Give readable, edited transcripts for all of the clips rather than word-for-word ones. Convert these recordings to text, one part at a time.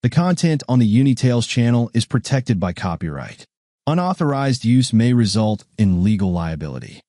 The content on the Untold Tales channel is protected by copyright. Unauthorized use may result in legal liability.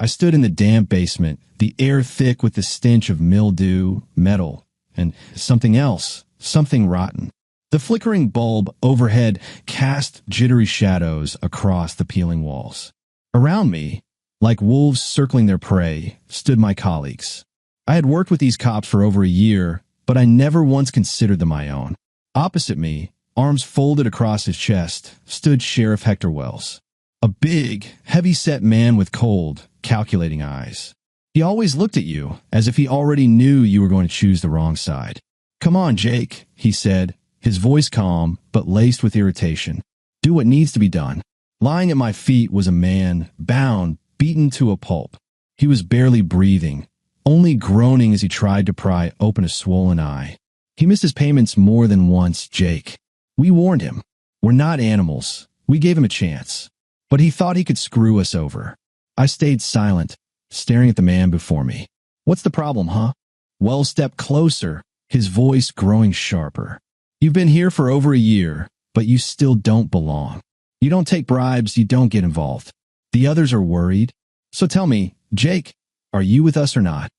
I stood in the damp basement, the air thick with the stench of mildew, metal, and something else, something rotten. The flickering bulb overhead cast jittery shadows across the peeling walls. Around me, like wolves circling their prey, stood my colleagues. I had worked with these cops for over a year, but I never once considered them my own. Opposite me, arms folded across his chest, stood Sheriff Hector Wells. A big, heavy-set man with cold, calculating eyes. He always looked at you as if he already knew you were going to choose the wrong side. "Come on, Jake," he said, his voice calm but laced with irritation. "Do what needs to be done." Lying at my feet was a man, bound, beaten to a pulp. He was barely breathing, only groaning as he tried to pry open a swollen eye. He missed his payments more than once, Jake. We warned him. We're not animals. We gave him a chance. But he thought he could screw us over. I stayed silent, staring at the man before me. "What's the problem, huh?" Wells stepped closer, his voice growing sharper. "You've been here for over a year, but you still don't belong. You don't take bribes, you don't get involved. The others are worried. So tell me, Jake, are you with us or not?"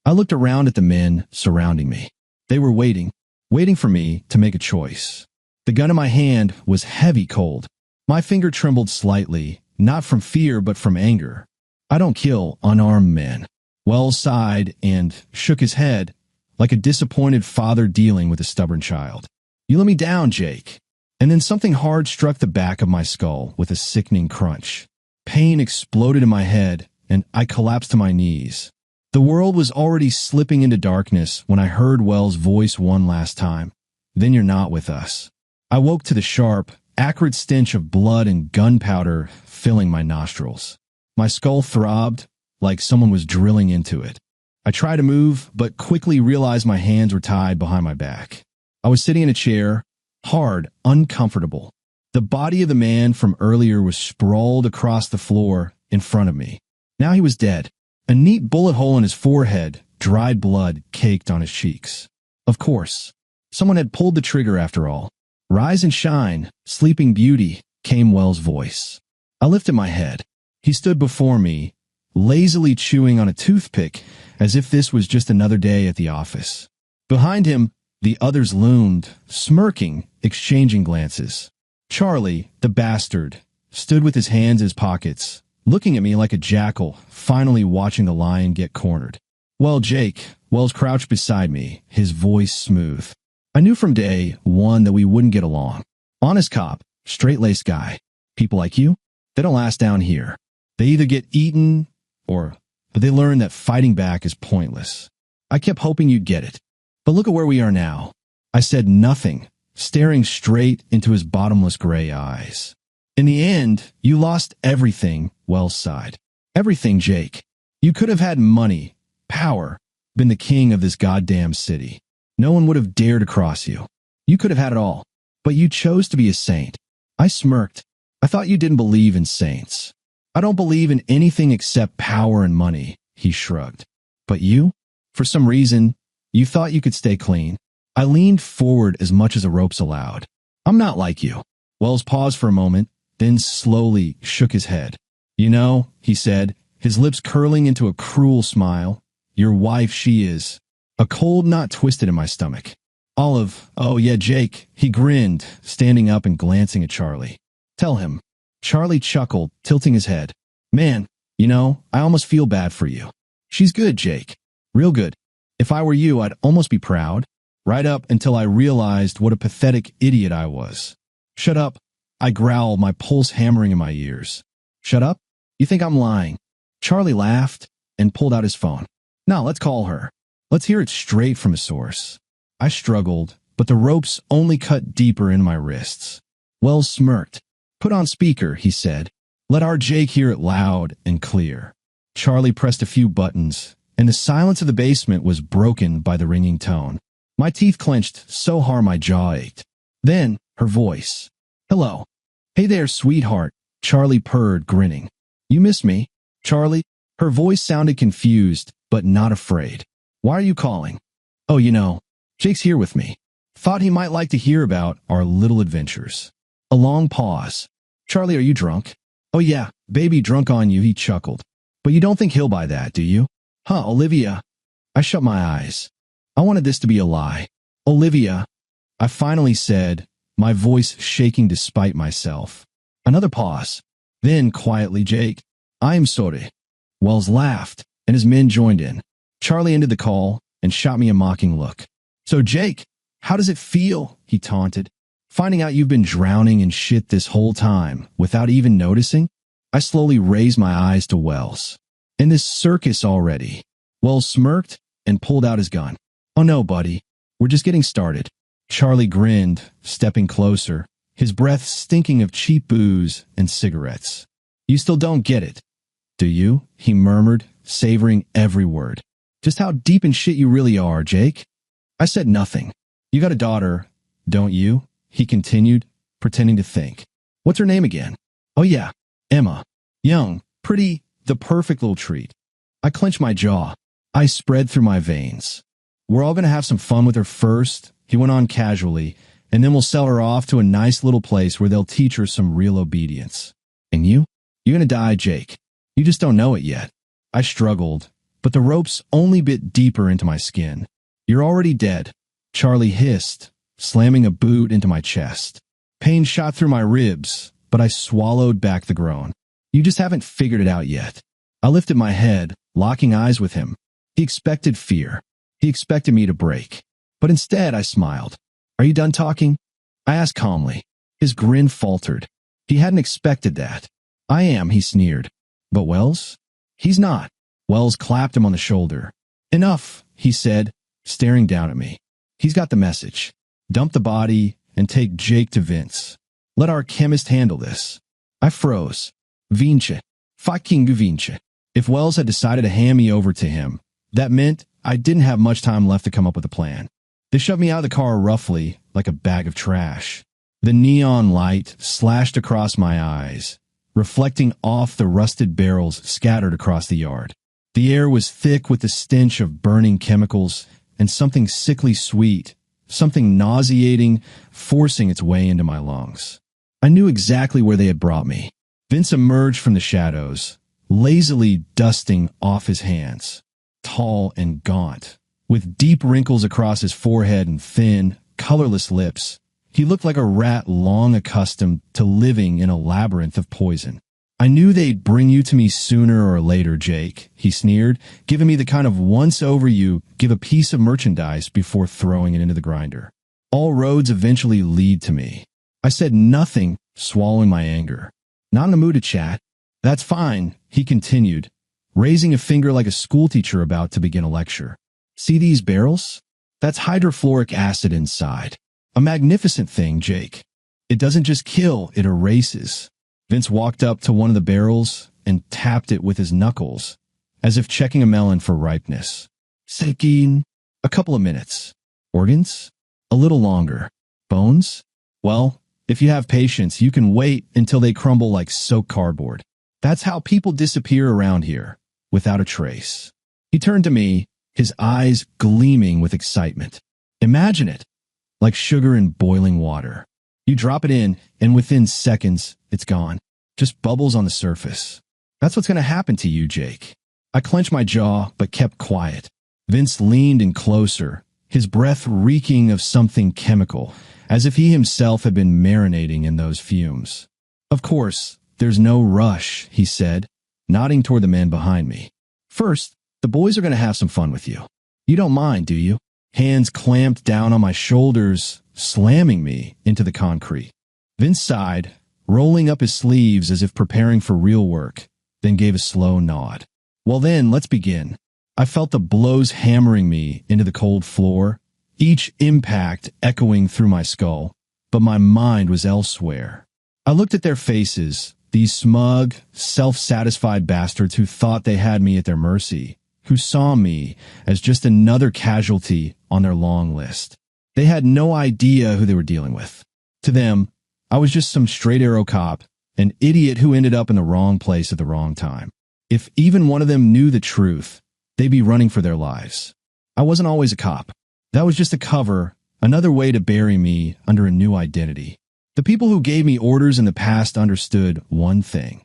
I looked around at the men surrounding me. They were waiting for me to make a choice. The gun in my hand was heavy cold. My finger trembled slightly, not from fear but from anger. "I don't kill unarmed men." Wells sighed and shook his head, like a disappointed father dealing with a stubborn child. "You let me down, Jake." And then something hard struck the back of my skull with a sickening crunch. Pain exploded in my head, and I collapsed to my knees. The world was already slipping into darkness when I heard Wells' voice one last time. "Then you're not with us." I woke to the sharp, acrid stench of blood and gunpowder filling my nostrils. My skull throbbed like someone was drilling into it. I tried to move, but quickly realized my hands were tied behind my back. I was sitting in a chair, hard, uncomfortable. The body of the man from earlier was sprawled across the floor in front of me. Now he was dead. A neat bullet hole in his forehead, dried blood caked on his cheeks. Of course, someone had pulled the trigger after all. "Rise and shine, sleeping beauty," came Wells' voice. I lifted my head. He stood before me, lazily chewing on a toothpick, as if this was just another day at the office. Behind him, the others loomed, smirking, exchanging glances. Charlie, the bastard, stood with his hands in his pockets, looking at me like a jackal, finally watching the lion get cornered. "Well, Jake," Wells crouched beside me, his voice smooth. "I knew from day one that we wouldn't get along. Honest cop, straight-laced guy. People like you, they don't last down here. They either get eaten or they learn that fighting back is pointless. I kept hoping you'd get it. But look at where we are now." I said nothing, staring straight into his bottomless gray eyes. "In the end, you lost everything," Wells sighed. "Everything, Jake. You could have had money, power, been the king of this goddamn city. No one would have dared to cross you. You could have had it all. But you chose to be a saint." I smirked. "I thought you didn't believe in saints." "I don't believe in anything except power and money," he shrugged. "But you? For some reason, you thought you could stay clean." I leaned forward as much as the ropes allowed. "I'm not like you." Wells paused for a moment, then slowly shook his head. "You know," he said, his lips curling into a cruel smile, "your wife, she is." A cold knot twisted in my stomach. "Olive, oh yeah, Jake," he grinned, standing up and glancing at Charlie. "Tell him." Charlie chuckled, tilting his head. "Man, you know, I almost feel bad for you. She's good, Jake. Real good. If I were you, I'd almost be proud. Right up until I realized what a pathetic idiot I was." "Shut up," I growled, my pulse hammering in my ears. "Shut up? You think I'm lying?" Charlie laughed and pulled out his phone. "No, let's call her. Let's hear it straight from a source." I struggled, but the ropes only cut deeper in my wrists. Wells smirked. "Put on speaker," he said. "Let our Jake hear it loud and clear." Charlie pressed a few buttons, and the silence of the basement was broken by the ringing tone. My teeth clenched so hard my jaw ached. Then, her voice. "Hello." "Hey there, sweetheart," Charlie purred, grinning. "You miss me, Charlie?" Her voice sounded confused, but not afraid. "Why are you calling?" "Oh, you know, Jake's here with me." Thought he might like to hear about our little adventures. A long pause. Charlie, are you drunk? Oh yeah, baby drunk on you, he chuckled. But you don't think he'll buy that, do you? Huh, Olivia? I shut my eyes. I wanted this to be a lie. Olivia, I finally said, my voice shaking despite myself. Another pause. Then, quietly, Jake, I am sorry. Wells laughed, and his men joined in. Charlie ended the call and shot me a mocking look. So, Jake, how does it feel? He taunted. Finding out you've been drowning in shit this whole time without even noticing? I slowly raised my eyes to Wells. In this circus already. Wells smirked and pulled out his gun. Oh no, buddy. We're just getting started. Charlie grinned, stepping closer, his breath stinking of cheap booze and cigarettes. You still don't get it, do you? He murmured, savoring every word. Just how deep in shit you really are, Jake. I said nothing. You got a daughter, don't you? He continued, pretending to think. What's her name again? Oh yeah, Emma. Young, pretty, the perfect little treat. I clenched my jaw. Ice spread through my veins. We're all going to have some fun with her first, he went on casually, and then we'll sell her off to a nice little place where they'll teach her some real obedience. And you? You're going to die, Jake. You just don't know it yet. I struggled, but the ropes only bit deeper into my skin. You're already dead, Charlie hissed, slamming a boot into my chest. Pain shot through my ribs, but I swallowed back the groan. You just haven't figured it out yet. I lifted my head, locking eyes with him. He expected fear. He expected me to break. But instead, I smiled. Are you done talking? I asked calmly. His grin faltered. He hadn't expected that. I am, he sneered. But Wells? He's not. Wells clapped him on the shoulder. Enough, he said, staring down at me. He's got the message. Dump the body and take Jake to Vince. Let our chemist handle this. I froze. Vince. Fucking Vince. If Wells had decided to hand me over to him, that meant I didn't have much time left to come up with a plan. They shoved me out of the car roughly, like a bag of trash. The neon light slashed across my eyes, reflecting off the rusted barrels scattered across the yard. The air was thick with the stench of burning chemicals and something sickly sweet, something nauseating, forcing its way into my lungs. I knew exactly where they had brought me. Vince emerged from the shadows, lazily dusting off his hands. Tall and gaunt, with deep wrinkles across his forehead and thin, colorless lips. He looked like a rat long accustomed to living in a labyrinth of poison. I knew they'd bring you to me sooner or later, Jake, he sneered, giving me the kind of once-over you give a piece of merchandise before throwing it into the grinder. All roads eventually lead to me. I said nothing, swallowing my anger. Not in the mood to chat. That's fine, he continued, raising a finger like a schoolteacher about to begin a lecture. See these barrels? That's hydrofluoric acid inside. A magnificent thing, Jake. It doesn't just kill, it erases. Vince walked up to one of the barrels and tapped it with his knuckles, as if checking a melon for ripeness. Sekin. A couple of minutes. Organs? A little longer. Bones? Well, if you have patience, you can wait until they crumble like soaked cardboard. That's how people disappear around here, without a trace. He turned to me, his eyes gleaming with excitement. Imagine it, like sugar in boiling water. You drop it in, and within seconds, it's gone. Just bubbles on the surface. That's what's going to happen to you, Jake. I clenched my jaw, but kept quiet. Vince leaned in closer, his breath reeking of something chemical, as if he himself had been marinating in those fumes. Of course, there's no rush, he said, nodding toward the men behind me. First, the boys are going to have some fun with you. You don't mind, do you? Hands clamped down on my shoulders, slamming me into the concrete. Vince sighed, rolling up his sleeves as if preparing for real work, then gave a slow nod. Well then, let's begin. I felt the blows hammering me into the cold floor, each impact echoing through my skull, but my mind was elsewhere. I looked at their faces, these smug, self-satisfied bastards who thought they had me at their mercy, who saw me as just another casualty on their long list. They had no idea who they were dealing with. To them, I was just some straight arrow cop, an idiot who ended up in the wrong place at the wrong time. If even one of them knew the truth, they'd be running for their lives. I wasn't always a cop. That was just a cover Another way to bury me under a new identity. The people who gave me orders in the past understood one thing.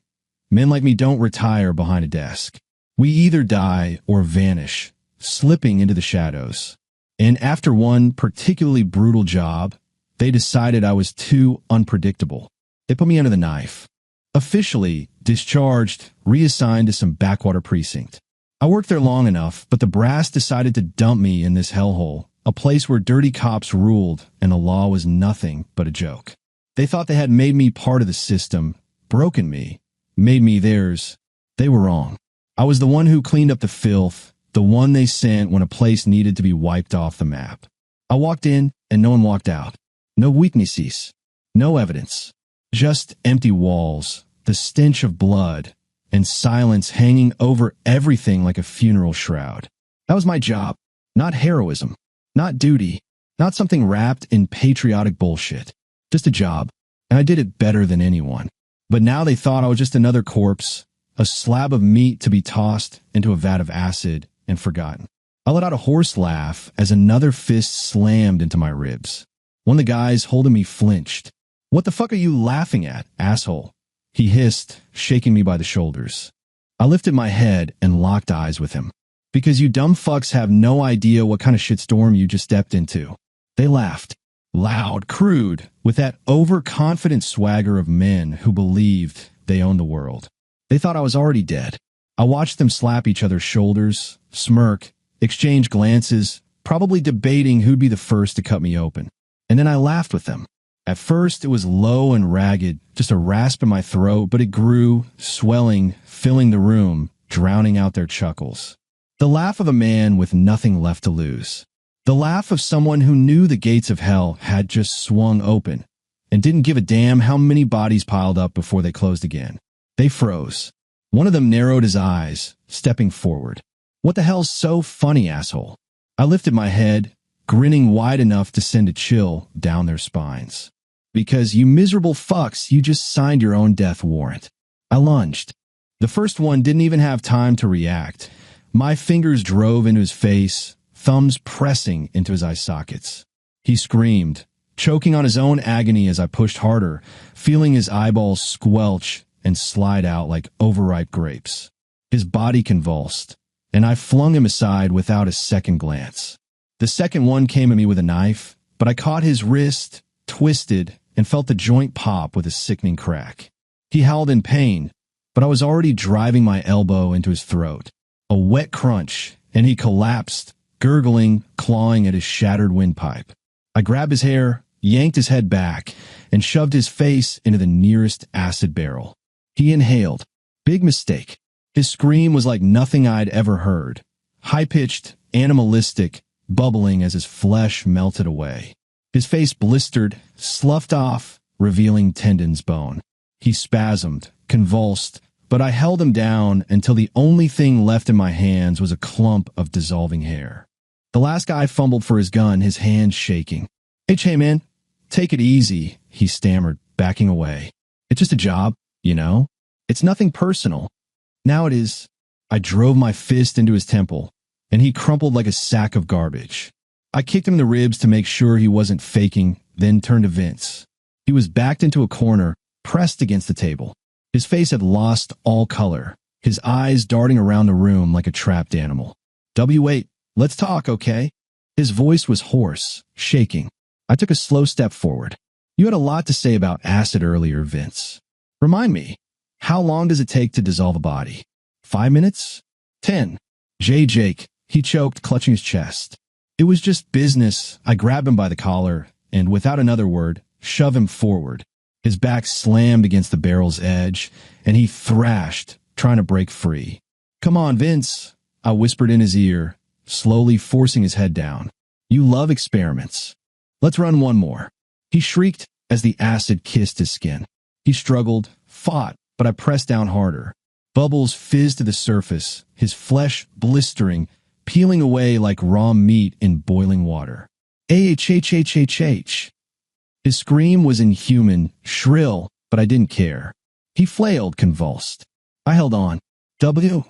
Men like me don't retire behind a desk. We either die or vanish, slipping into the shadows. And after one particularly brutal job, they decided I was too unpredictable. They put me under the knife. Officially discharged, reassigned to some backwater precinct. I worked there long enough, but the brass decided to dump me in this hellhole, a place where dirty cops ruled and the law was nothing but a joke. They thought they had made me part of the system, broken me, made me theirs. They were wrong. I was the one who cleaned up the filth, the one they sent when a place needed to be wiped off the map. I walked in and no one walked out. No weaknesses, no evidence, just empty walls, the stench of blood, and silence hanging over everything like a funeral shroud. That was my job, not heroism, not duty, not something wrapped in patriotic bullshit. Just a job, and I did it better than anyone. But now they thought I was just another corpse, a slab of meat to be tossed into a vat of acid and forgotten. I let out a hoarse laugh as another fist slammed into my ribs. One of the guys holding me flinched. "What the fuck are you laughing at, asshole?" he hissed, shaking me by the shoulders. I lifted my head and locked eyes with him. "Because you dumb fucks have no idea what kind of shitstorm you just stepped into." They laughed. Loud, crude, with that overconfident swagger of men who believed they owned the world. They thought I was already dead. I watched them slap each other's shoulders, smirk, exchange glances, probably debating who'd be the first to cut me open. And then I laughed with them. At first, it was low and ragged, just a rasp in my throat, but it grew, swelling, filling the room, drowning out their chuckles. The laugh of a man with nothing left to lose. The laugh of someone who knew the gates of hell had just swung open and didn't give a damn how many bodies piled up before they closed again. They froze. One of them narrowed his eyes, stepping forward. "What the hell's so funny, asshole?" I lifted my head, grinning wide enough to send a chill down their spines. "Because you miserable fucks, you just signed your own death warrant." I lunged. The first one didn't even have time to react. My fingers drove into his face, thumbs pressing into his eye sockets. He screamed, choking on his own agony as I pushed harder, feeling his eyeballs squelch and slide out like overripe grapes. His body convulsed, and I flung him aside without a second glance. The second one came at me with a knife, but I caught his wrist, twisted, and felt the joint pop with a sickening crack. He howled in pain, but I was already driving my elbow into his throat. A wet crunch, and he collapsed, gurgling, clawing at his shattered windpipe. I grabbed his hair, yanked his head back, and shoved his face into the nearest acid barrel. He inhaled. Big mistake. His scream was like nothing I'd ever heard. High-pitched, animalistic, bubbling as his flesh melted away. His face blistered, sloughed off, revealing tendons bone. He spasmed, convulsed, but I held him down until the only thing left in my hands was a clump of dissolving hair. The last guy fumbled for his gun, his hands shaking. "Hey, man, take it easy," he stammered, backing away. "It's just a job, you know? It's nothing personal." "Now it is." I drove my fist into his temple, and he crumpled like a sack of garbage. I kicked him in the ribs to make sure he wasn't faking, then turned to Vince. He was backed into a corner, pressed against the table. His face had lost all color, his eyes darting around the room like a trapped animal. "Wait, let's talk, okay?" His voice was hoarse, shaking. I took a slow step forward. "You had a lot to say about acid earlier, Vince. Remind me, how long does it take to dissolve a body? 5 minutes? 10? Jake, he choked, clutching his chest. It was just business. I grabbed him by the collar and, without another word, shoved him forward. His back slammed against the barrel's edge, and he thrashed, trying to break free. "Come on, Vince," I whispered in his ear, slowly forcing his head down. "You love experiments. Let's run one more." He shrieked as the acid kissed his skin. He struggled, fought, but I pressed down harder. Bubbles fizzed to the surface, his flesh blistering, peeling away like raw meat in boiling water. "H." His scream was inhuman, shrill, but I didn't care. He flailed, convulsed. I held on. "W?"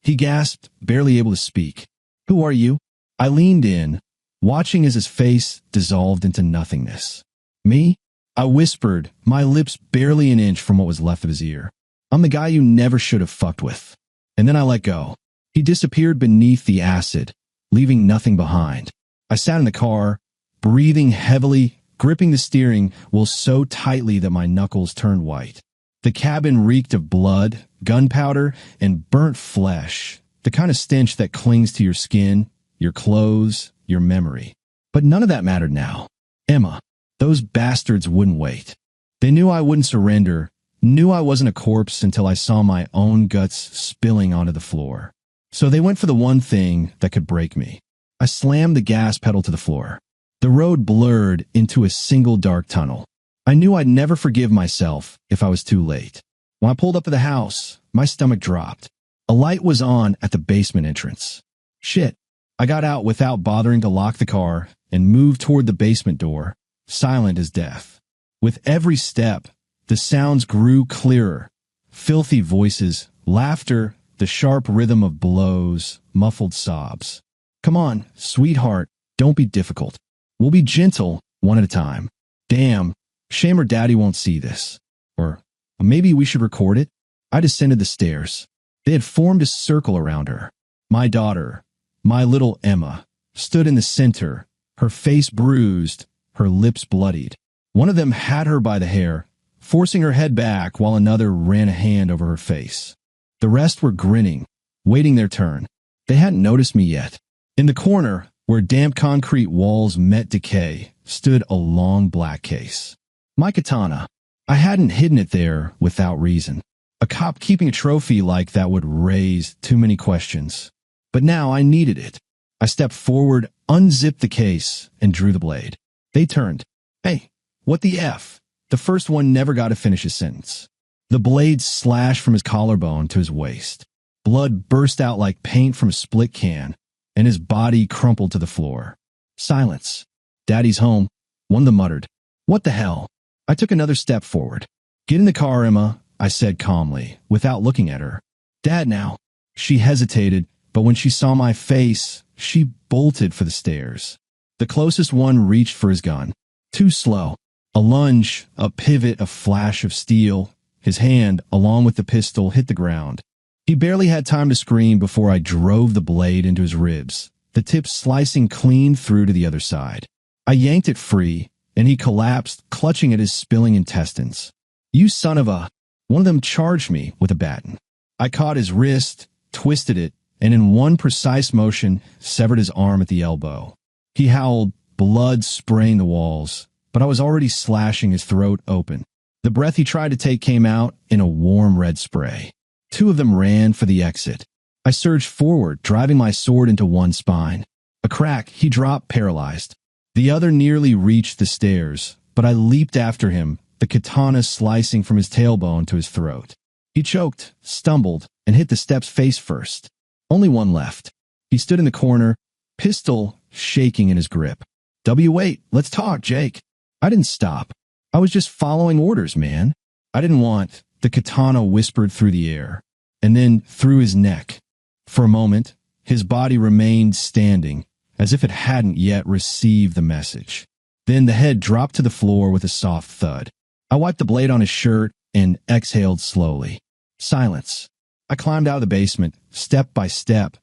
He gasped, barely able to speak. "Who are you?" I leaned in, watching as his face dissolved into nothingness. Me? I whispered, my lips barely an inch from what was left of his ear. I'm the guy you never should have fucked with. And then I let go. He disappeared beneath the acid, leaving nothing behind. I sat in the car, breathing heavily, gripping the steering wheel so tightly that my knuckles turned white. The cabin reeked of blood, gunpowder, and burnt flesh, the kind of stench that clings to your skin, your clothes, your memory. But none of that mattered now. Emma, those bastards wouldn't wait. They knew I wouldn't surrender, knew I wasn't a corpse until I saw my own guts spilling onto the floor. So they went for the one thing that could break me. I slammed the gas pedal to the floor. The road blurred into a single dark tunnel. I knew I'd never forgive myself if I was too late. When I pulled up at the house, my stomach dropped. A light was on at the basement entrance. Shit. I got out without bothering to lock the car and moved toward the basement door, silent as death. With every step, the sounds grew clearer. Filthy voices, laughter, the sharp rhythm of blows, muffled sobs. Come on, sweetheart, don't be difficult. We'll be gentle, one at a time. Damn, shame her daddy won't see this. Or maybe we should record it? I descended the stairs. They had formed a circle around her. My daughter, my little Emma, stood in the center, her face bruised, her lips bloodied. One of them had her by the hair, forcing her head back while another ran a hand over her face. The rest were grinning, waiting their turn. They hadn't noticed me yet. In the corner, where damp concrete walls met decay, stood a long black case. My katana. I hadn't hidden it there without reason. A cop keeping a trophy like that would raise too many questions. But now I needed it. I stepped forward, unzipped the case, and drew the blade. They turned. Hey, what the F? The first one never got to finish his sentence. The blade slashed from his collarbone to his waist. Blood burst out like paint from a split can, and his body crumpled to the floor. Silence. Daddy's home. One of them muttered. What the hell? I took another step forward. Get in the car, Emma, I said calmly, without looking at her. Dad now. She hesitated, but when she saw my face, she bolted for the stairs. The closest one reached for his gun. Too slow. A lunge, a pivot, a flash of steel. His hand, along with the pistol, hit the ground. He barely had time to scream before I drove the blade into his ribs, the tip slicing clean through to the other side. I yanked it free, and he collapsed, clutching at his spilling intestines. You son of a... One of them charged me with a baton. I caught his wrist, twisted it, and in one precise motion, severed his arm at the elbow. He howled, blood spraying the walls, but I was already slashing his throat open. The breath he tried to take came out in a warm red spray. Two of them ran for the exit. I surged forward, driving my sword into one spine. A crack, he dropped paralyzed. The other nearly reached the stairs, but I leaped after him, the katana slicing from his tailbone to his throat. He choked, stumbled, and hit the steps face first. Only one left. He stood in the corner, pistol shaking in his grip. Wait, let's talk, Jake. I didn't stop. I was just following orders, man. I didn't want... The katana whispered through the air, and then through his neck. For a moment, his body remained standing, as if it hadn't yet received the message. Then the head dropped to the floor with a soft thud. I wiped the blade on his shirt and exhaled slowly. Silence. I climbed out of the basement, step by step,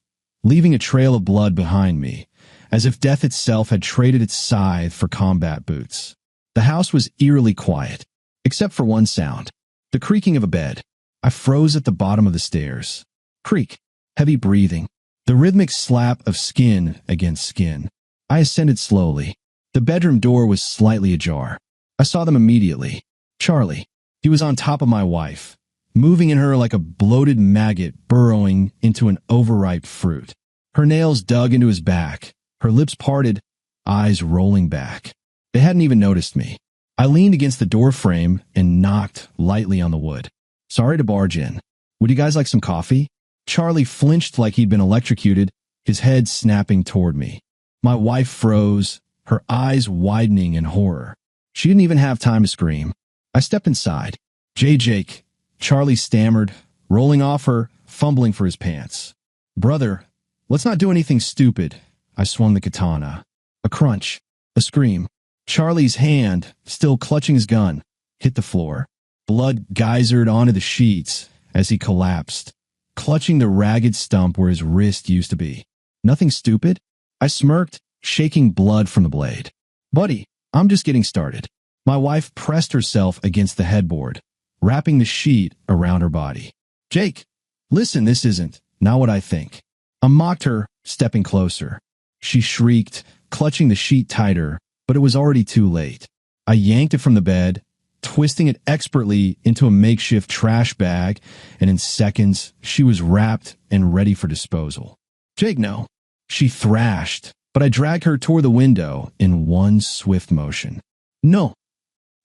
leaving a trail of blood behind me, as if death itself had traded its scythe for combat boots. The house was eerily quiet, except for one sound. The creaking of a bed. I froze at the bottom of the stairs. Creak. Heavy breathing. The rhythmic slap of skin against skin. I ascended slowly. The bedroom door was slightly ajar. I saw them immediately. Charlie. He was on top of my wife, moving in her like a bloated maggot burrowing into an overripe fruit. Her nails dug into his back, her lips parted, eyes rolling back. They hadn't even noticed me. I leaned against the door frame and knocked lightly on the wood. Sorry to barge in. Would you guys like some coffee? Charlie flinched like he'd been electrocuted, his head snapping toward me. My wife froze, her eyes widening in horror. She didn't even have time to scream. I stepped inside. Jake, Charlie stammered, rolling off her, fumbling for his pants. Brother, let's not do anything stupid. I swung the katana. A crunch. A scream. Charlie's hand, still clutching his gun, hit the floor. Blood geysered onto the sheets as he collapsed, clutching the ragged stump where his wrist used to be. Nothing stupid? I smirked, shaking blood from the blade. Buddy, I'm just getting started. My wife pressed herself against the headboard, wrapping the sheet around her body. Jake, listen, this isn't not what I think. I mocked her, stepping closer. She shrieked, clutching the sheet tighter, but it was already too late. I yanked it from the bed, twisting it expertly into a makeshift trash bag, and in seconds, she was wrapped and ready for disposal. Jake, no. She thrashed, but I dragged her toward the window in one swift motion. No.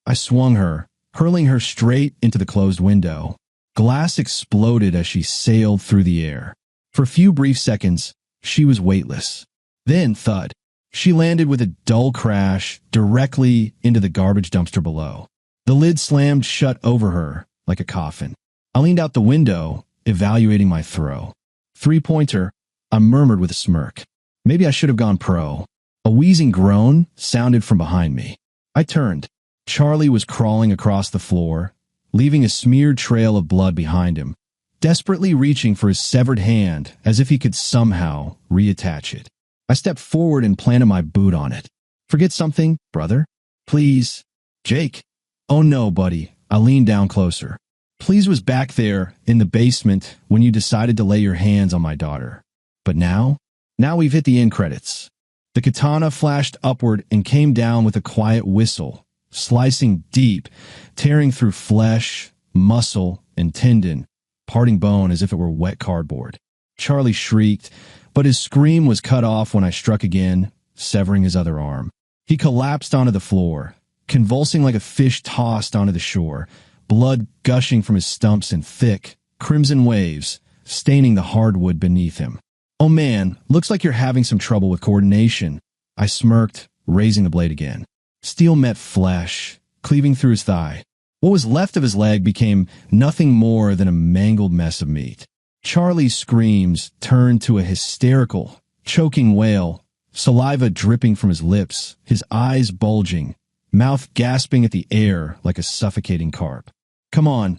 I swung her, hurling her straight into the closed window. Glass exploded as she sailed through the air. For a few brief seconds, she was weightless. Then, thud. She landed with a dull crash directly into the garbage dumpster below. The lid slammed shut over her like a coffin. I leaned out the window, evaluating my throw. Three-pointer, I murmured with a smirk. Maybe I should have gone pro. A wheezing groan sounded from behind me. I turned. Charlie was crawling across the floor, leaving a smeared trail of blood behind him, desperately reaching for his severed hand as if he could somehow reattach it. I stepped forward and planted my boot on it. Forget something, brother? Please. Jake. Oh no, buddy. I leaned down closer. Please was back there in the basement when you decided to lay your hands on my daughter. But now we've hit the end credits. The katana flashed upward and came down with a quiet whistle, slicing deep, tearing through flesh, muscle, and tendon, parting bone as if it were wet cardboard. Charlie shrieked, but his scream was cut off when I struck again, severing his other arm. He collapsed onto the floor, convulsing like a fish tossed onto the shore, blood gushing from his stumps in thick, crimson waves, staining the hardwood beneath him. Oh man, looks like you're having some trouble with coordination. I smirked, raising the blade again. Steel met flesh, cleaving through his thigh. What was left of his leg became nothing more than a mangled mess of meat. Charlie's screams turned to a hysterical, choking wail, saliva dripping from his lips, his eyes bulging, mouth gasping at the air like a suffocating carp. Come on,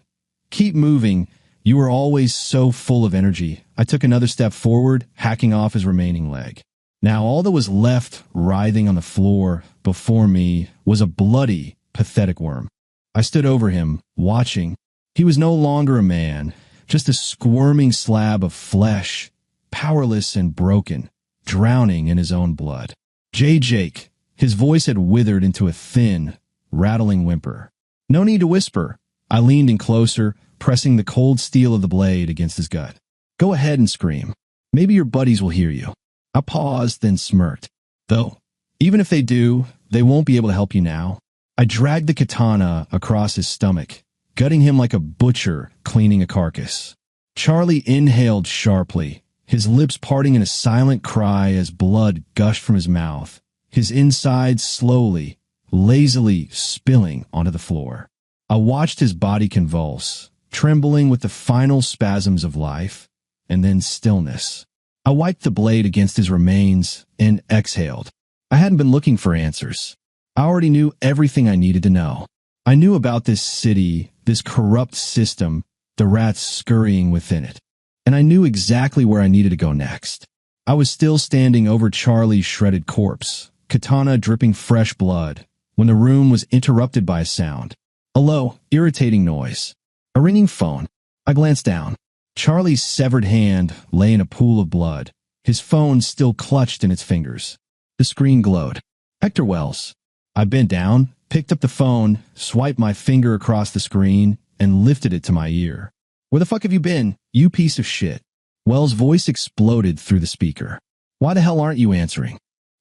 keep moving. You were always so full of energy. I took another step forward, hacking off his remaining leg. Now all that was left writhing on the floor before me was a bloody, pathetic worm. I stood over him, watching. He was no longer a man, just a squirming slab of flesh, powerless and broken, drowning in his own blood. Jake. His voice had withered into a thin, rattling whimper. No need to whisper. I leaned in closer, pressing the cold steel of the blade against his gut. Go ahead and scream. Maybe your buddies will hear you. I paused, then smirked. Though, even if they do, they won't be able to help you now. I dragged the katana across his stomach, gutting him like a butcher cleaning a carcass. Charlie inhaled sharply, his lips parting in a silent cry as blood gushed from his mouth, his insides slowly, lazily spilling onto the floor. I watched his body convulse, trembling with the final spasms of life, and then stillness. I wiped the blade against his remains and exhaled. I hadn't been looking for answers. I already knew everything I needed to know. I knew about this city, this corrupt system, the rats scurrying within it. And I knew exactly where I needed to go next. I was still standing over Charlie's shredded corpse, katana dripping fresh blood, when the room was interrupted by a sound. A low, irritating noise. A ringing phone. I glanced down. Charlie's severed hand lay in a pool of blood, his phone still clutched in its fingers. The screen glowed. Hector Wells. I bent down, picked up the phone, swiped my finger across the screen, and lifted it to my ear. Where the fuck have you been, you piece of shit? Wells' voice exploded through the speaker. Why the hell aren't you answering?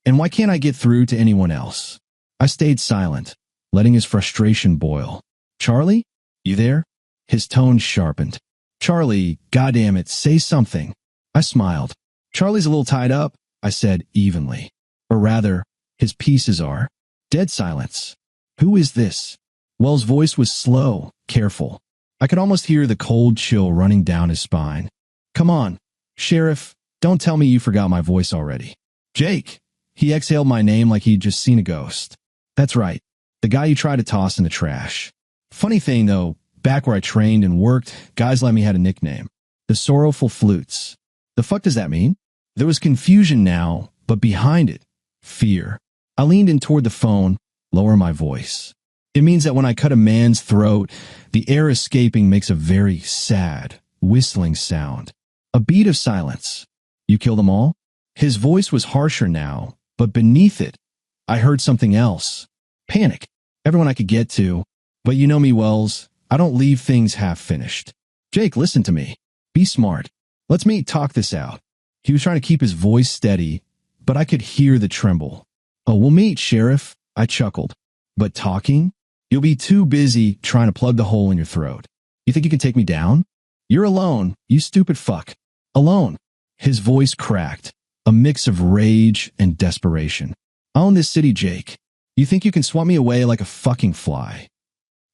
And why can't I get through to anyone else? I stayed silent, letting his frustration boil. Charlie? You there? His tone sharpened. Charlie, goddamn it, say something. I smiled. Charlie's a little tied up, I said evenly. Or rather, his pieces are. Dead silence. Who is this? Wells' voice was slow, careful. I could almost hear the cold chill running down his spine. Come on, Sheriff, don't tell me you forgot my voice already. Jake. He exhaled my name like he'd just seen a ghost. That's right. The guy you tried to toss in the trash. Funny thing, though, back where I trained and worked, guys like me had a nickname. The Sorrowful Flutes. The fuck does that mean? There was confusion now, but behind it, fear. I leaned in toward the phone, lower my voice. It means that when I cut a man's throat, the air escaping makes a very sad, whistling sound. A beat of silence. You kill them all? His voice was harsher now, but beneath it, I heard something else. Panic. Everyone I could get to. But you know me, Wells. I don't leave things half-finished. Jake, listen to me. Be smart. Let's me talk this out. He was trying to keep his voice steady, but I could hear the tremble. Oh, we'll meet, Sheriff, I chuckled. But talking? You'll be too busy trying to plug the hole in your throat. You think you can take me down? You're alone, you stupid fuck. Alone. His voice cracked, a mix of rage and desperation. I own this city, Jake. You think you can swat me away like a fucking fly?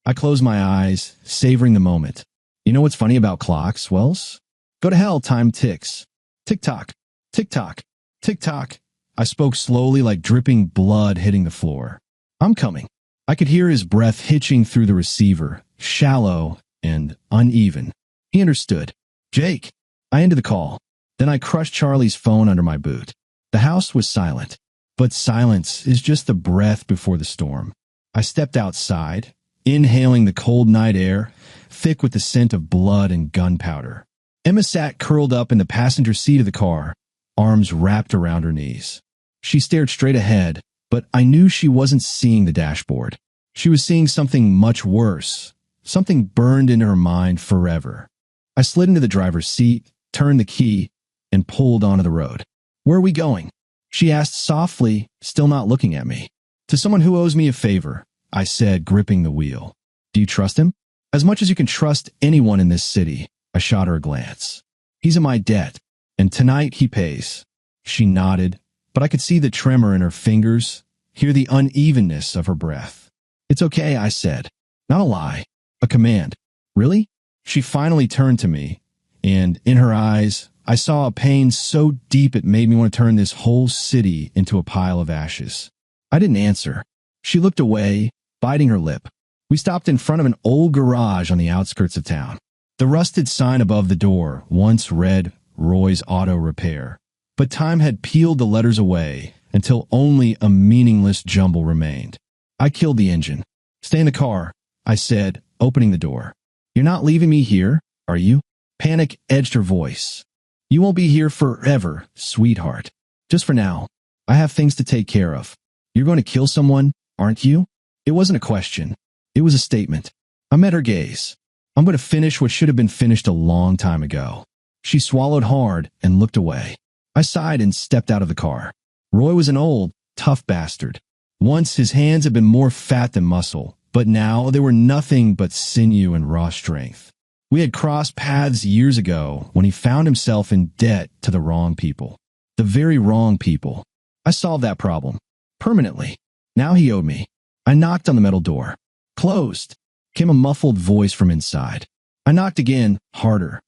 I closed my eyes, savoring the moment. You know what's funny about clocks, Wells? Go to hell, time ticks. Tick-tock, tick-tock, tick-tock. I spoke slowly like dripping blood hitting the floor. I'm coming. I could hear his breath hitching through the receiver, shallow and uneven. He understood. Jake. I ended the call. Then I crushed Charlie's phone under my boot. The house was silent. But silence is just the breath before the storm. I stepped outside, inhaling the cold night air, thick with the scent of blood and gunpowder. Emma sat curled up in the passenger seat of the car, arms wrapped around her knees. She stared straight ahead, but I knew she wasn't seeing the dashboard. She was seeing something much worse, something burned into her mind forever. I slid into the driver's seat, turned the key, and pulled onto the road. Where are we going? She asked softly, still not looking at me. To someone who owes me a favor, I said, gripping the wheel. Do you trust him? As much as you can trust anyone in this city. I shot her a glance. He's in my debt, and tonight he pays. She nodded, but I could see the tremor in her fingers, hear the unevenness of her breath. It's okay, I said. Not a lie, a command. Really? She finally turned to me, and in her eyes, I saw a pain so deep it made me want to turn this whole city into a pile of ashes. I didn't answer. She looked away, biting her lip. We stopped in front of an old garage on the outskirts of town. The rusted sign above the door once read Roy's Auto Repair, but time had peeled the letters away until only a meaningless jumble remained. I killed the engine. Stay in the car, I said, opening the door. You're not leaving me here, are you? Panic edged her voice. You won't be here forever, sweetheart. Just for now. I have things to take care of. You're going to kill someone, aren't you? It wasn't a question. It was a statement. I met her gaze. I'm going to finish what should have been finished a long time ago. She swallowed hard and looked away. I sighed and stepped out of the car. Roy was an old, tough bastard. Once his hands had been more fat than muscle, but now they were nothing but sinew and raw strength. We had crossed paths years ago when he found himself in debt to the wrong people. The very wrong people. I solved that problem. Permanently. Now he owed me. I knocked on the metal door. Closed. Came a muffled voice from inside. I knocked again, harder.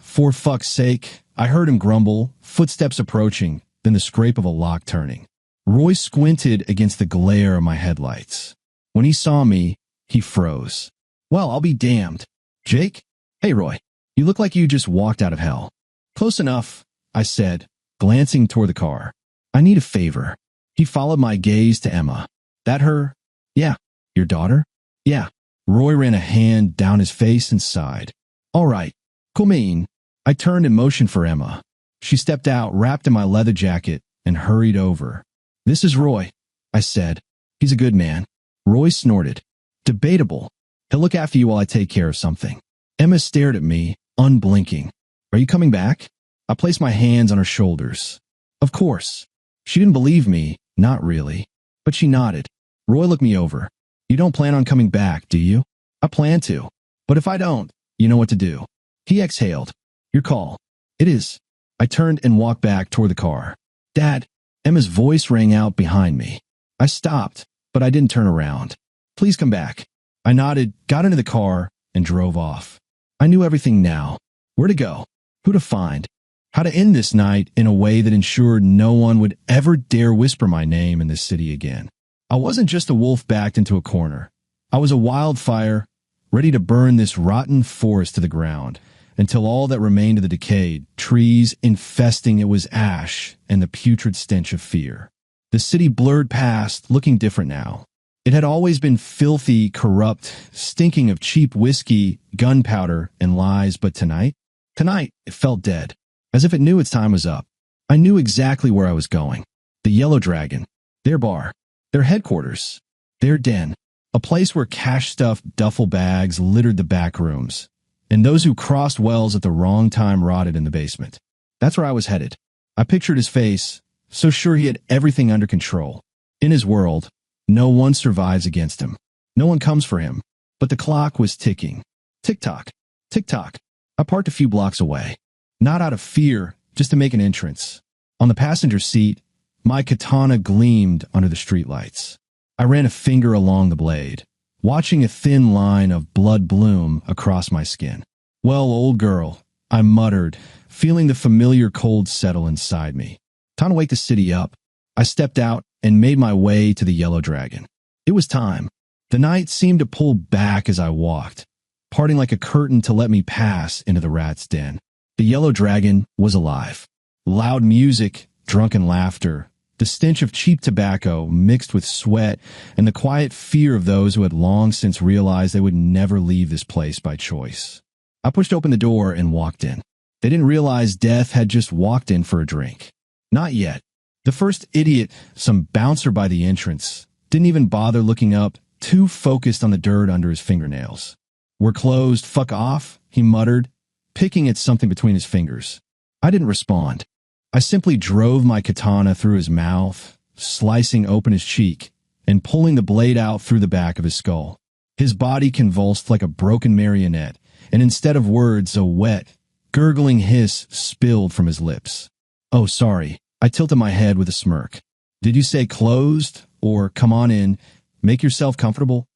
For fuck's sake, I heard him grumble, footsteps approaching, then the scrape of a lock turning. Roy squinted against the glare of my headlights. When he saw me, he froze. Well, I'll be damned. Jake? Hey, Roy. You look like you just walked out of hell. Close enough, I said, glancing toward the car. I need a favor. He followed my gaze to Emma. That her? Yeah. Your daughter? Yeah. Roy ran a hand down his face and sighed. All right. Cool. I turned and motioned for Emma. She stepped out, wrapped in my leather jacket, and hurried over. This is Roy, I said. He's a good man. Roy snorted. Debatable. He'll look after you while I take care of something. Emma stared at me, unblinking. Are you coming back? I placed my hands on her shoulders. Of course. She didn't believe me, not really. But she nodded. Roy looked me over. You don't plan on coming back, do you? I plan to. But if I don't, you know what to do. He exhaled. Your call. It is. I turned and walked back toward the car. Dad. Emma's voice rang out behind me. I stopped, but I didn't turn around. Please come back. I nodded, got into the car, and drove off. I knew everything now. Where to go. Who to find. how to end this night in a way that ensured no one would ever dare whisper my name in this city again. I wasn't just a wolf backed into a corner. I was a wildfire, ready to burn this rotten forest to the ground, until all that remained of the decayed trees infesting it was ash and the putrid stench of fear. The city blurred past, looking different now. It had always been filthy, corrupt, stinking of cheap whiskey, gunpowder, and lies, but tonight, it felt dead, as if it knew its time was up. I knew exactly where I was going. The Yellow Dragon, their bar, their headquarters, their den, a place where cash-stuffed duffel bags littered the back rooms, and those who crossed wells at the wrong time rotted in the basement. That's where I was headed. I pictured his face, so sure he had everything under control. In his world, no one survives against him. No one comes for him. But the clock was ticking. Tick-tock, tick-tock. I parked a few blocks away. Not out of fear, just to make an entrance. On the passenger seat, my katana gleamed under the streetlights. I ran a finger along the blade, watching a thin line of blood bloom across my skin. "Well, old girl," I muttered, feeling the familiar cold settle inside me. Time to wake the city up. I stepped out and made my way to the Yellow Dragon. It was time. The night seemed to pull back as I walked, parting like a curtain to let me pass into the rat's den. The Yellow Dragon was alive. Loud music, drunken laughter, the stench of cheap tobacco mixed with sweat, and the quiet fear of those who had long since realized they would never leave this place by choice. I pushed open the door and walked in. They didn't realize death had just walked in for a drink. Not yet. The first idiot, some bouncer by the entrance, didn't even bother looking up, too focused on the dirt under his fingernails. "We're closed, fuck off," he muttered, picking at something between his fingers. I didn't respond. I simply drove my katana through his mouth, slicing open his cheek, and pulling the blade out through the back of his skull. His body convulsed like a broken marionette, and instead of words, a wet, gurgling hiss spilled from his lips. "Oh, sorry." I tilted my head with a smirk. "Did you say closed? Or come on in, make yourself comfortable?"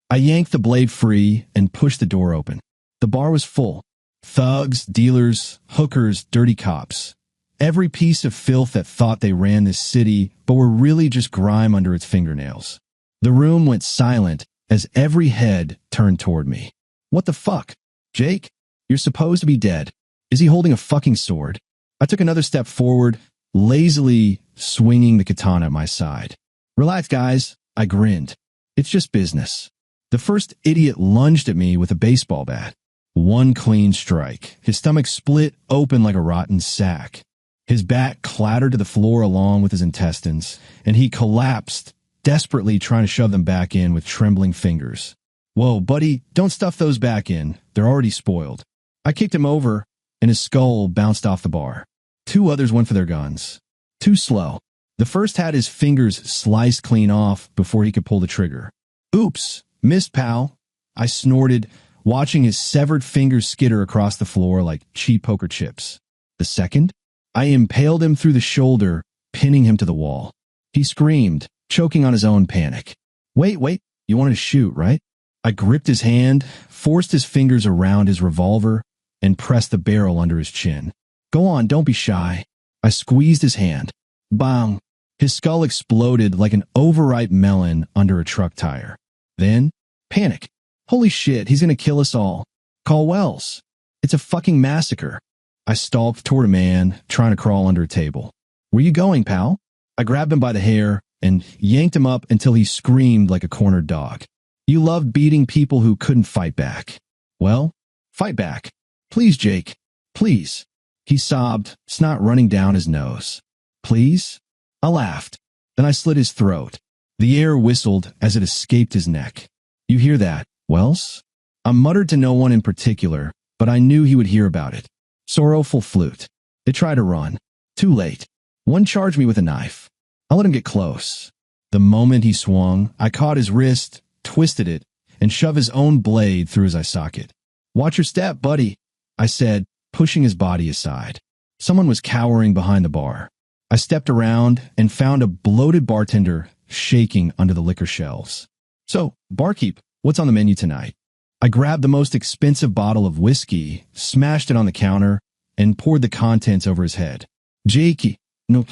I yanked the blade free and pushed the door open. The bar was full. Thugs, dealers, hookers, dirty cops. Every piece of filth that thought they ran this city, but were really just grime under its fingernails. The room went silent as every head turned toward me. "What the fuck? Jake? You're supposed to be dead. Is he holding a fucking sword?" I took another step forward, lazily swinging the katana at my side. "Relax, guys," I grinned. "It's just business." The first idiot lunged at me with a baseball bat. One clean strike. His stomach split open like a rotten sack. His bat clattered to the floor along with his intestines, and he collapsed, desperately trying to shove them back in with trembling fingers. "Whoa, buddy, don't stuff those back in. They're already spoiled." I kicked him over, and his skull bounced off the bar. Two others went for their guns. Too slow. The first had his fingers sliced clean off before he could pull the trigger. "Oops, missed, pal," I snorted, watching his severed fingers skitter across the floor like cheap poker chips. The second? I impaled him through the shoulder, pinning him to the wall. He screamed, choking on his own panic. Wait, you wanted to shoot, right?" I gripped his hand, forced his fingers around his revolver, and pressed the barrel under his chin. "Go on, don't be shy." I squeezed his hand. Bang! His skull exploded like an overripe melon under a truck tire. Then, panic. "Holy shit, he's gonna kill us all. Call Wells. It's a fucking massacre." I stalked toward a man, trying to crawl under a table. "Where you going, pal?" I grabbed him by the hair and yanked him up until he screamed like a cornered dog. "You loved beating people who couldn't fight back. Well, fight back. Please, Jake. Please." He sobbed, snot running down his nose. "Please?" I laughed. Then I slit his throat. The air whistled as it escaped his neck. "You hear that, Wells?" I muttered to no one in particular, but I knew he would hear about it. Sorrowful flute. They tried to run. Too late. One charged me with a knife. I let him get close. The moment he swung, I caught his wrist, twisted it, and shoved his own blade through his eye socket. "Watch your step, buddy," I said, pushing his body aside. Someone was cowering behind the bar. I stepped around and found a bloated bartender shaking under the liquor shelves. "So, barkeep, what's on the menu tonight?" I grabbed the most expensive bottle of whiskey, smashed it on the counter, and poured the contents over his head. Jakey, no.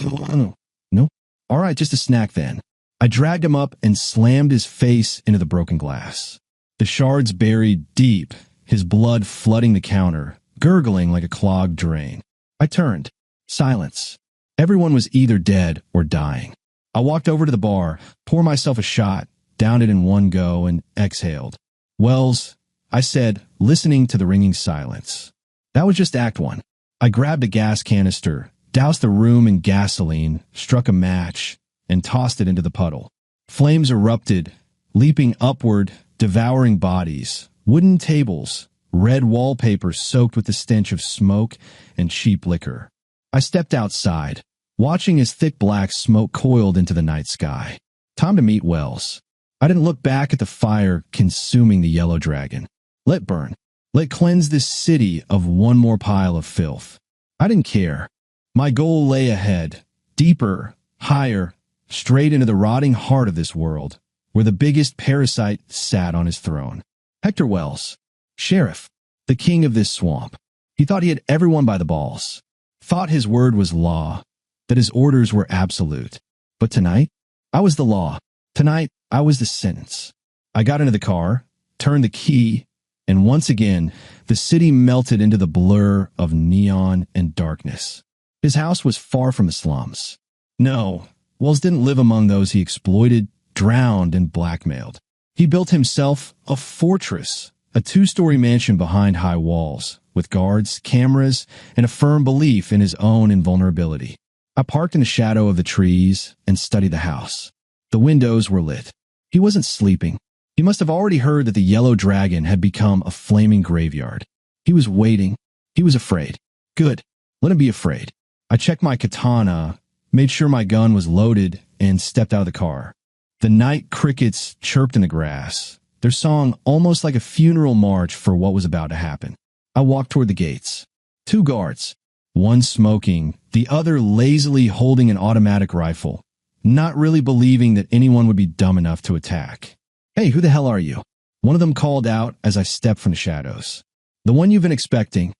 All right, just a snack then. I dragged him up and slammed his face into the broken glass. The shards buried deep, his blood flooding the counter, gurgling like a clogged drain. I turned. Silence. Everyone was either dead or dying. I walked over to the bar, poured myself a shot, downed it in one go, and exhaled. Wells, I said, listening to the ringing silence. That was just Act 1. I grabbed a gas canister, doused the room in gasoline, struck a match, and tossed it into the puddle. Flames erupted, leaping upward, devouring bodies, wooden tables, red wallpaper soaked with the stench of smoke and cheap liquor. I stepped outside, watching as thick black smoke coiled into the night sky. Time to meet Wells. I didn't look back at the fire consuming the yellow dragon. Let burn. Let cleanse this city of one more pile of filth. I didn't care. My goal lay ahead, deeper, higher, straight into the rotting heart of this world, where the biggest parasite sat on his throne. Hector Wells, sheriff, the king of this swamp. He thought he had everyone by the balls, thought his word was law, that his orders were absolute. But tonight, I was the law. Tonight, I was the sentence. I got into the car, turned the key, and once again, the city melted into the blur of neon and darkness. His house was far from the slums. No, Wells didn't live among those he exploited, drowned, and blackmailed. He built himself a fortress, a 2-story mansion behind high walls, with guards, cameras, and a firm belief in his own invulnerability. I parked in the shadow of the trees and studied the house. The windows were lit. He wasn't sleeping. He must have already heard that the yellow dragon had become a flaming graveyard. He was waiting. He was afraid. Good. Let him be afraid. I checked my katana, made sure my gun was loaded, and stepped out of the car. The night crickets chirped in the grass, their song almost like a funeral march for what was about to happen. I walked toward the gates. 2 guards, one smoking, the other lazily holding an automatic rifle, not really believing that anyone would be dumb enough to attack. Hey, who the hell are you? One of them called out as I stepped from the shadows. The one you've been expecting,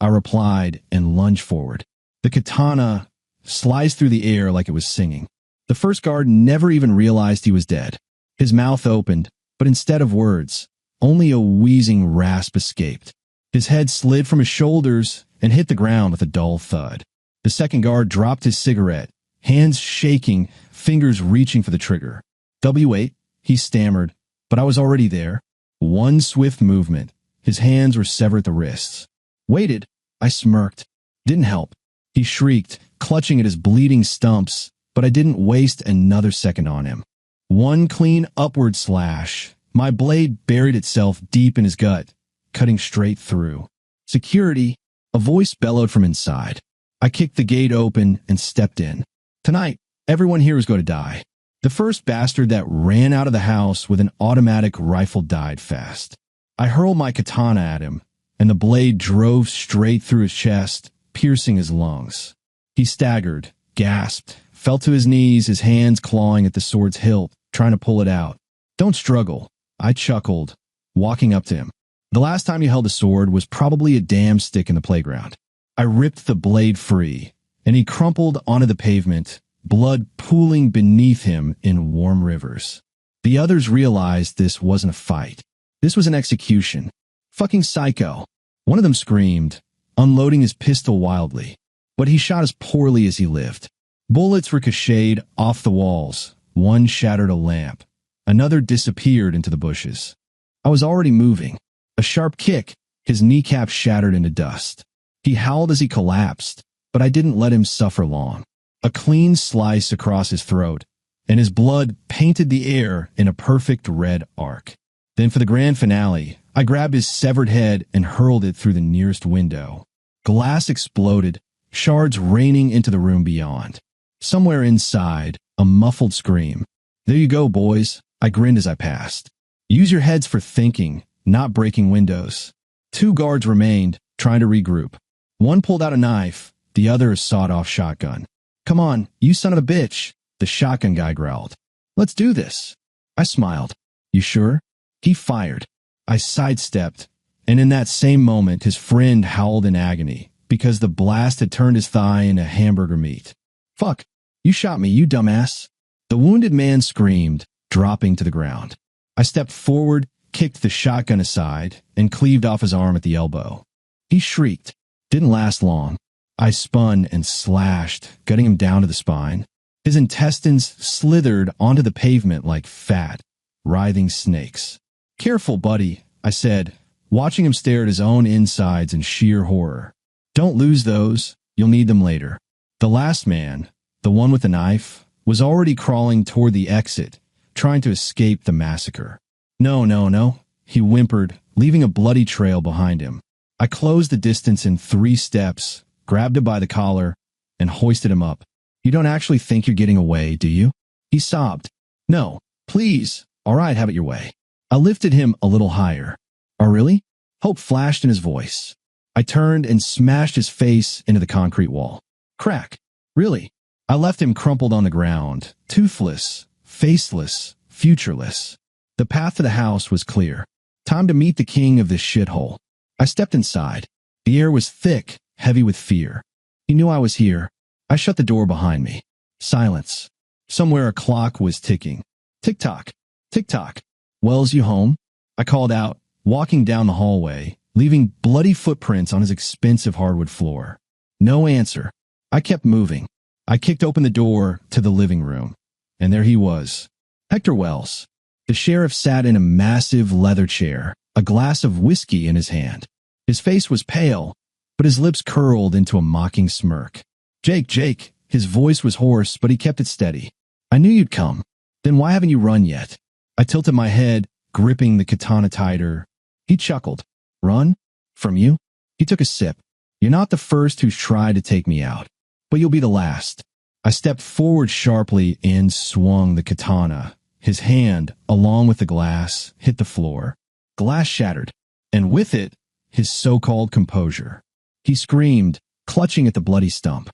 I replied and lunged forward. The katana sliced through the air like it was singing. The first guard never even realized he was dead. His mouth opened, but instead of words, only a wheezing rasp escaped. His head slid from his shoulders and hit the ground with a dull thud. The second guard dropped his cigarette, hands shaking, fingers reaching for the trigger. W8, he stammered, but I was already there. One swift movement. His hands were severed at the wrists. Waited. I smirked. Didn't help. He shrieked, clutching at his bleeding stumps, but I didn't waste another second on him. One clean upward slash. My blade buried itself deep in his gut, cutting straight through. Security, a voice bellowed from inside. I kicked the gate open and stepped in. Tonight, everyone here is going to die. The first bastard that ran out of the house with an automatic rifle died fast. I hurled my katana at him, and the blade drove straight through his chest, piercing his lungs. He staggered, gasped, fell to his knees, his hands clawing at the sword's hilt, trying to pull it out. Don't struggle, I chuckled, walking up to him. The last time you held a sword was probably a damn stick in the playground. I ripped the blade free, and he crumpled onto the pavement, blood pooling beneath him in warm rivers. The others realized this wasn't a fight. This was an execution. Fucking psycho. One of them screamed, unloading his pistol wildly, but he shot as poorly as he lived. Bullets ricocheted off the walls. One shattered a lamp. Another disappeared into the bushes. I was already moving. A sharp kick, his kneecap shattered into dust. He howled as he collapsed, but I didn't let him suffer long. A clean slice across his throat, and his blood painted the air in a perfect red arc. Then for the grand finale, I grabbed his severed head and hurled it through the nearest window. Glass exploded, shards raining into the room beyond. Somewhere inside, a muffled scream. There you go, boys, I grinned as I passed. Use your heads for thinking, not breaking windows. 2 guards remained, trying to regroup. One pulled out a knife, the other a sawed-off shotgun. Come on, you son of a bitch, the shotgun guy growled. Let's do this. I smiled. You sure? He fired. I sidestepped, and in that same moment his friend howled in agony, because the blast had turned his thigh into hamburger meat. Fuck, you shot me, you dumbass. The wounded man screamed, dropping to the ground. I stepped forward, kicked the shotgun aside, and cleaved off his arm at the elbow. He shrieked. Didn't last long. I spun and slashed, gutting him down to the spine. His intestines slithered onto the pavement like fat, writhing snakes. Careful, buddy, I said, watching him stare at his own insides in sheer horror. Don't lose those. You'll need them later. The last man, the one with the knife, was already crawling toward the exit, trying to escape the massacre. No, he whimpered, leaving a bloody trail behind him. I closed the distance in 3 steps, grabbed him by the collar, and hoisted him up. You don't actually think you're getting away, do you? He sobbed. No, please. All right, have it your way. I lifted him a little higher. Oh, really? Hope flashed in his voice. I turned and smashed his face into the concrete wall. Crack. Really? I left him crumpled on the ground, toothless, faceless, futureless. The path to the house was clear. Time to meet the king of this shithole. I stepped inside. The air was thick, heavy with fear. He knew I was here. I shut the door behind me. Silence. Somewhere a clock was ticking. Tick-tock. Tick-tock. Wells, you home? I called out, walking down the hallway, leaving bloody footprints on his expensive hardwood floor. No answer. I kept moving. I kicked open the door to the living room, and there he was. Hector Wells. The sheriff sat in a massive leather chair, a glass of whiskey in his hand. His face was pale, but his lips curled into a mocking smirk. Jake. His voice was hoarse, but he kept it steady. I knew you'd come. Then why haven't you run yet? I tilted my head, gripping the katana tighter. He chuckled. Run? From you? He took a sip. You're not the first who's tried to take me out, but you'll be the last. I stepped forward sharply and swung the katana. His hand, along with the glass, hit the floor. Glass shattered, and with it, his so-called composure. He screamed, clutching at the bloody stump.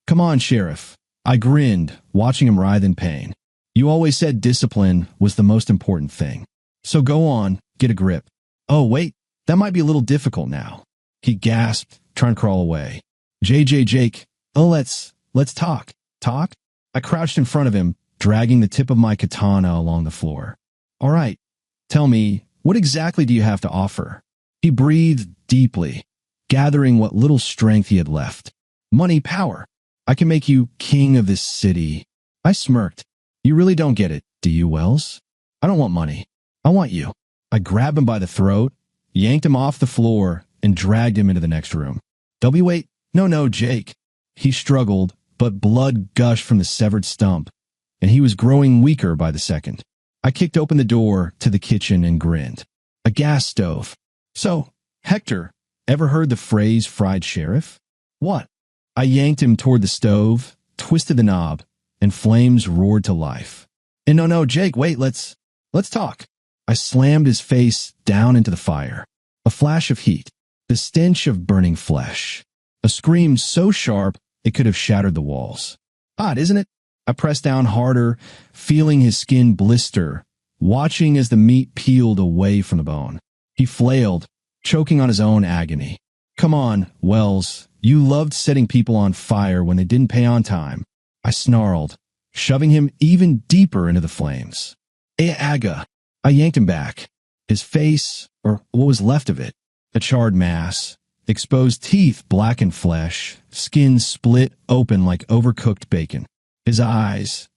Come on, Sheriff. I grinned, watching him writhe in pain. You always said discipline was the most important thing. So go on, get a grip. Oh, wait, that might be a little difficult now. He gasped, trying to crawl away. Jake. Oh, let's talk. Talk? I crouched in front of him, dragging the tip of my katana along the floor. All right, tell me, what exactly do you have to offer? He breathed deeply, gathering what little strength he had left. Money, power. I can make you king of this city. I smirked. You really don't get it, do you, Wells? I don't want money. I want you. I grabbed him by the throat, yanked him off the floor, and dragged him into the next room. Wait. No, Jake. He struggled, but blood gushed from the severed stump, and he was growing weaker by the second. I kicked open the door to the kitchen and grinned. A gas stove. So, Hector, ever heard the phrase fried sheriff? What? I yanked him toward the stove, twisted the knob, and flames roared to life. And no, Jake, wait, let's talk. I slammed his face down into the fire. A flash of heat, the stench of burning flesh. A scream so sharp it could have shattered the walls. Odd, isn't it? I pressed down harder, feeling his skin blister, watching as the meat peeled away from the bone. He flailed, choking on his own agony. Come on, Wells. You loved setting people on fire when they didn't pay on time. I snarled, shoving him even deeper into the flames. Aga. I yanked him back. His face, or what was left of it, a charred mass, exposed teeth black in flesh, skin split open like overcooked bacon. His eyes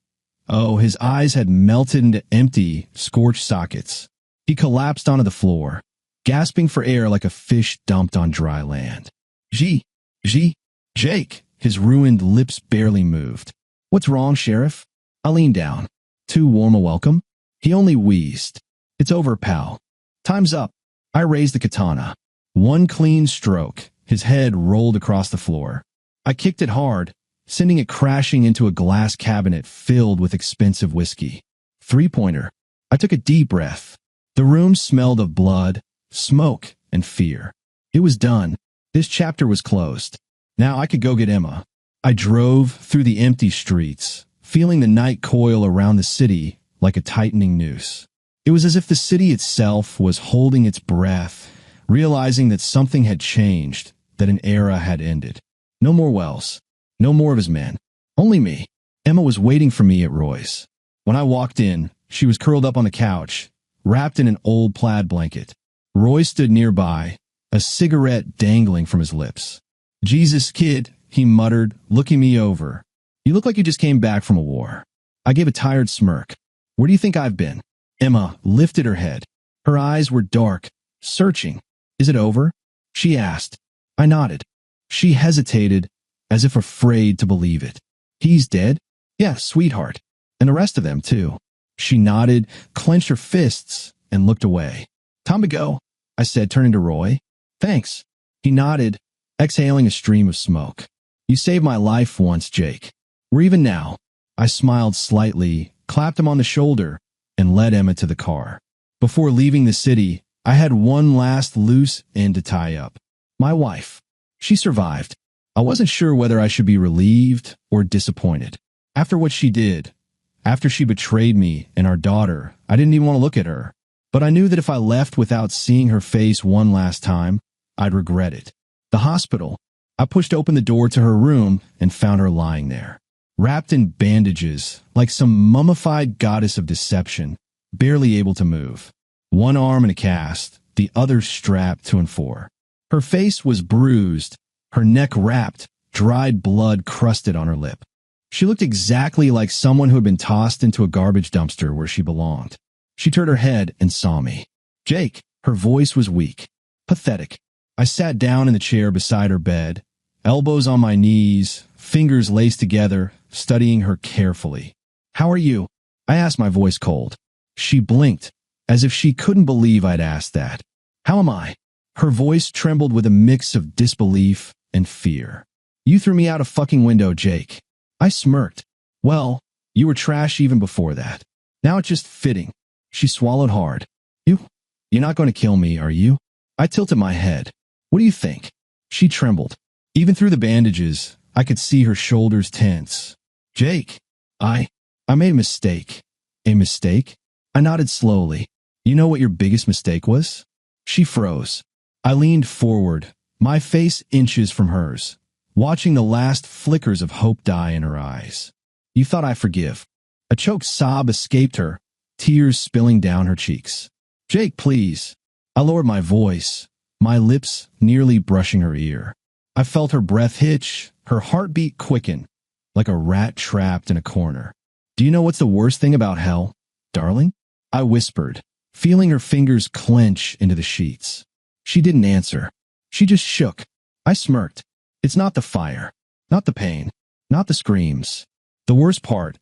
had melted into empty, scorched sockets. He collapsed onto the floor, gasping for air like a fish dumped on dry land. Jake. His ruined lips barely moved. What's wrong, Sheriff? I leaned down. Too warm a welcome? He only wheezed. It's over, pal. Time's up. I raised the katana. One clean stroke. His head rolled across the floor. I kicked it hard, sending it crashing into a glass cabinet filled with expensive whiskey. 3-pointer. I took a deep breath. The room smelled of blood, smoke, and fear. It was done. This chapter was closed. Now I could go get Emma. I drove through the empty streets, feeling the night coil around the city like a tightening noose. It was as if the city itself was holding its breath, realizing that something had changed, that an era had ended. No more Wells. No more of his men. Only me. Emma was waiting for me at Roy's. When I walked in, she was curled up on the couch, wrapped in an old plaid blanket. Roy stood nearby, a cigarette dangling from his lips. "Jesus, kid," he muttered, looking me over. "You look like you just came back from a war." I gave a tired smirk. "Where do you think I've been?" Emma lifted her head. Her eyes were dark, searching. "Is it over?" she asked. I nodded. She hesitated, as if afraid to believe it. "He's dead?" "Yeah, sweetheart. And the rest of them, too." She nodded, clenched her fists, and looked away. "Time to go," I said, turning to Roy. "Thanks." He nodded, exhaling a stream of smoke. "You saved my life once, Jake. We're even now." I smiled slightly, clapped him on the shoulder, and led Emma to the car. Before leaving the city, I had one last loose end to tie up. My wife. She survived. I wasn't sure whether I should be relieved or disappointed. After what she did, after she betrayed me and our daughter, I didn't even want to look at her. But I knew that if I left without seeing her face one last time, I'd regret it. The hospital. I pushed open the door to her room and found her lying there, wrapped in bandages, like some mummified goddess of deception, barely able to move. One arm in a cast, the other strapped to and for. Her face was bruised, her neck wrapped, dried blood crusted on her lip. She looked exactly like someone who had been tossed into a garbage dumpster where she belonged. She turned her head and saw me. "Jake." Her voice was weak, pathetic. I sat down in the chair beside her bed, elbows on my knees, fingers laced together, studying her carefully. "How are you?" I asked, my voice cold. She blinked, as if she couldn't believe I'd asked that. "How am I?" Her voice trembled with a mix of disbelief and fear. "You threw me out a fucking window, Jake." I smirked. "Well, you were trash even before that. Now it's just fitting." She swallowed hard. You're not going to kill me, are you?" I tilted my head. "What do you think?" She trembled. Even through the bandages, I could see her shoulders tense. "Jake, I made a mistake." "A mistake?" I nodded slowly. "You know what your biggest mistake was?" She froze. I leaned forward, my face inches from hers, watching the last flickers of hope die in her eyes. "You thought I forgive." A choked sob escaped her, tears spilling down her cheeks. "Jake, please." I lowered my voice, my lips nearly brushing her ear. I felt her breath hitch, her heartbeat quicken, like a rat trapped in a corner. "Do you know what's the worst thing about hell, darling?" I whispered, feeling her fingers clench into the sheets. She didn't answer. She just shook. I smirked. "It's not the fire, not the pain, not the screams. The worst part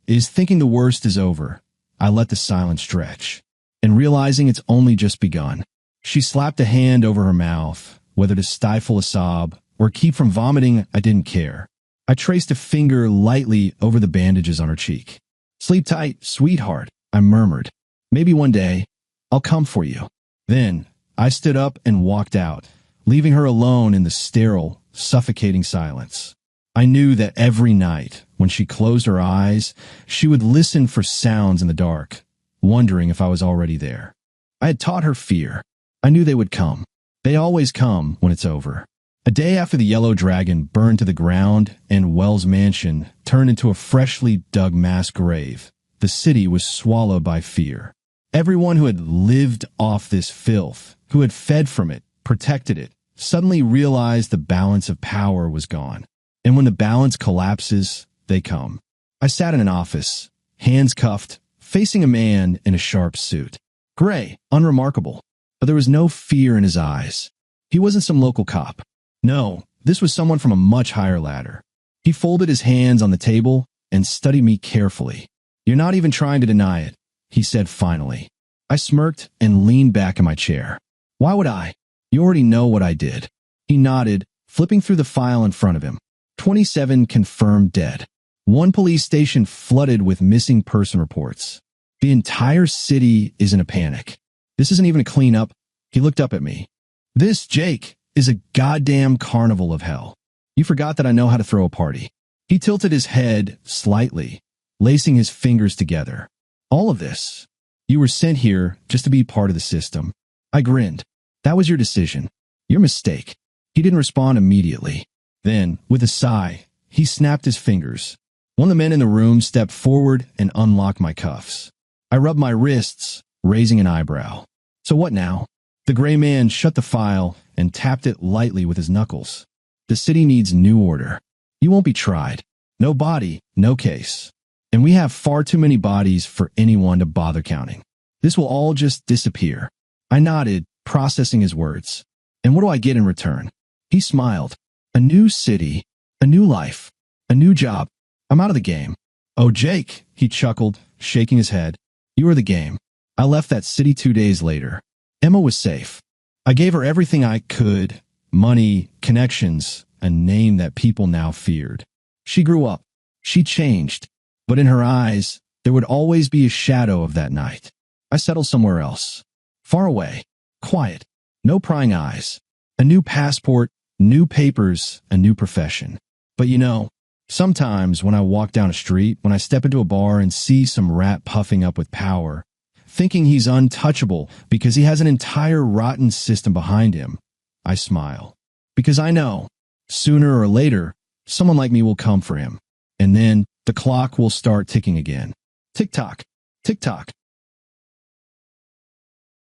is thinking the worst is over." I let the silence stretch, and realizing it's only just begun. She slapped a hand over her mouth, whether to stifle a sob or keep from vomiting, I didn't care. I traced a finger lightly over the bandages on her cheek. "Sleep tight, sweetheart," I murmured. "Maybe one day, I'll come for you." Then, I stood up and walked out, leaving her alone in the sterile, suffocating silence. I knew that every night, when she closed her eyes, she would listen for sounds in the dark, wondering if I was already there. I had taught her fear. I knew they would come. They always come when it's over. A day after the yellow dragon burned to the ground and Wells Mansion turned into a freshly dug mass grave, the city was swallowed by fear. Everyone who had lived off this filth, who had fed from it, protected it, suddenly realized the balance of power was gone. And when the balance collapses, they come. I sat in an office, hands cuffed, facing a man in a sharp suit. Gray, unremarkable, but there was no fear in his eyes. He wasn't some local cop. No, this was someone from a much higher ladder. He folded his hands on the table and studied me carefully. "You're not even trying to deny it," he said finally. I smirked and leaned back in my chair. "Why would I? You already know what I did." He nodded, flipping through the file in front of him. 27 confirmed dead. One police station flooded with missing person reports. The entire city is in a panic. This isn't even a cleanup. He looked up at me. "This, Jake, is a goddamn carnival of hell. You forgot that I know how to throw a party." He tilted his head slightly, lacing his fingers together. "All of this. You were sent here just to be part of the system." I grinned. That was your decision. Your mistake. He didn't respond immediately. Then, with a sigh, he snapped his fingers. One of the men in the room stepped forward and unlocked my cuffs. I rubbed my wrists, raising an eyebrow. So what now? The gray man shut the file and tapped it lightly with his knuckles. The city needs new order. You won't be tried. No body, no case. And we have far too many bodies for anyone to bother counting. This will all just disappear. I nodded, processing his words. And what do I get in return? He smiled. A new city, a new life, a new job. I'm out of the game. Oh, Jake, he chuckled, shaking his head. You were the game. I left that city 2 days later. Emma was safe. I gave her everything I could, money, connections, a name that people now feared. She grew up. She changed. But in her eyes, there would always be a shadow of that night. I settled somewhere else. Far away. Quiet. No prying eyes. A new passport, new papers, a new profession. But you know, sometimes when I walk down a street, when I step into a bar and see some rat puffing up with power, thinking he's untouchable because he has an entire rotten system behind him, I smile. Because I know, sooner or later, someone like me will come for him. And then the clock will start ticking again. Tick-tock, tick-tock.